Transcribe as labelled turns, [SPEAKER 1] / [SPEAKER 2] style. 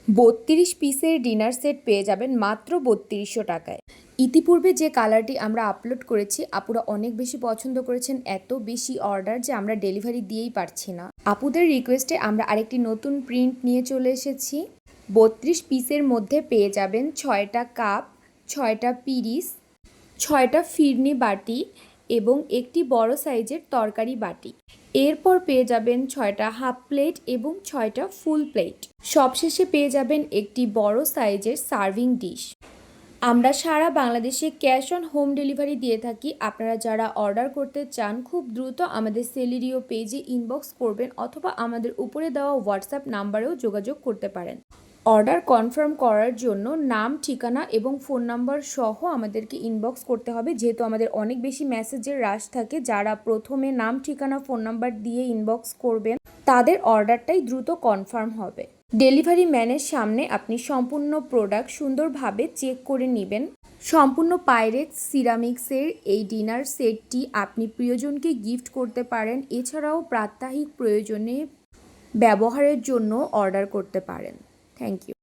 [SPEAKER 1] 32 পিসের dinner set পেয়ে যাবেন মাত্র 3200 টাকায়। ইতিপূর্বে যে কালারটি আমরা আপলোড করেছি আপুরা অনেক বেশি পছন্দ করেছেন, এত বেশি অর্ডার যে আমরা ডেলিভারি দিয়েই পারছি না। আপুদের রিকোয়েস্টে আমরা আরেকটি নতুন প্রিন্ট নিয়ে চলে এসেছি। 32 পিসের মধ্যে পেয়ে যাবেন 6টা কাপ, 6টা পিরিস, 6টা ফিরনি বাটি এবং একটি বড় সাইজের তরকারি বাটি। এরপর পেয়ে যাবেন 6টা হাফ প্লেট এবং 6টা ফুল প্লেট। সবশেষে পেয়ে যাবেন একটি বড় সাইজের সার্ভিং ডিশ। আমরা সারা বাংলাদেশে ক্যাশ অন হোম ডেলিভারি দিয়ে থাকি। আপনারা যারা অর্ডার করতে চান খুব দ্রুত আমাদের সেলেরিও পেজে ইনবক্স করবেন অথবা আমাদের উপরে দেওয়া হোয়াটসঅ্যাপ নাম্বারেও যোগাযোগ করতে পারেন। অর্ডার কনফার্ম করার জন্য নাম, ঠিকানা এবং ফোন নাম্বার সহ আমাদেরকে ইনবক্স করতে হবে, যেহেতু আমাদের অনেক বেশি মেসেজের রাশ থাকে। যারা প্রথমে নাম, ঠিকানা, ফোন নাম্বার দিয়ে ইনবক্স করবেন তাদের অর্ডারটাই দ্রুত কনফার্ম হবে। ডেলিভারি ম্যানের সামনে আপনি সম্পূর্ণ প্রোডাক্ট সুন্দরভাবে চেক করে নেবেন। সম্পূর্ণ পাইরেক্স সিরামিক্সের এই ডিনার সেটটি আপনি প্রিয়জনকে গিফট করতে পারেন, এছাড়াও প্রাত্যহিক প্রয়োজনে ব্যবহারের জন্য অর্ডার করতে পারেন। Thank you.